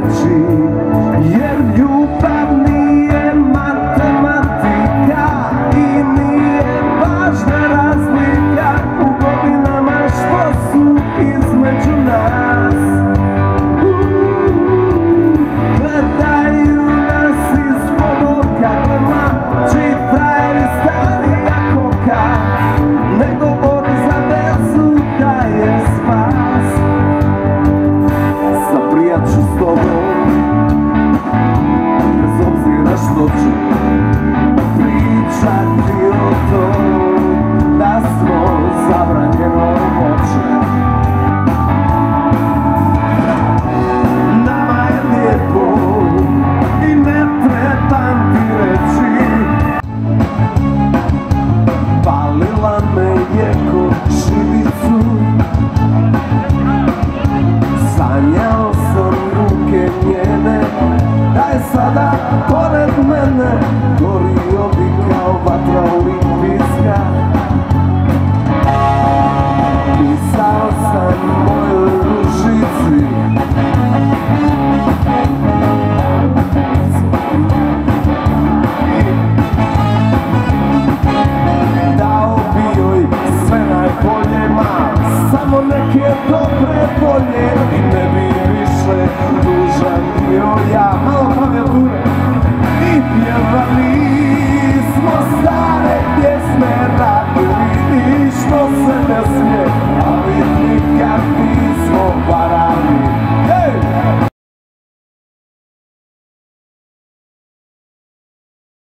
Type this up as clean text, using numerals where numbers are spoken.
reći, jer ljubav nije matematika i nije važna razlika u godinama što su između nas. Gledaju nas ispod oka, mlađi frajeri, starija koka, ne govori za vezu da je spas. Zaprijat ću s tobom, bez obzira što ću pričati o tom da smo zabranjeno moće. Nama je lijepo i ne trebam ti reći, palila me je ko živicu. Sanjao sam ruke njene, da je sada pored mene, gorio bi kao vatra olimpijska. Pisao sam mojoj ružici, dao bi joj sve najbolje, samo neke dobre volje i ne bi više dužan bio ja. Malo klavijature i pjevali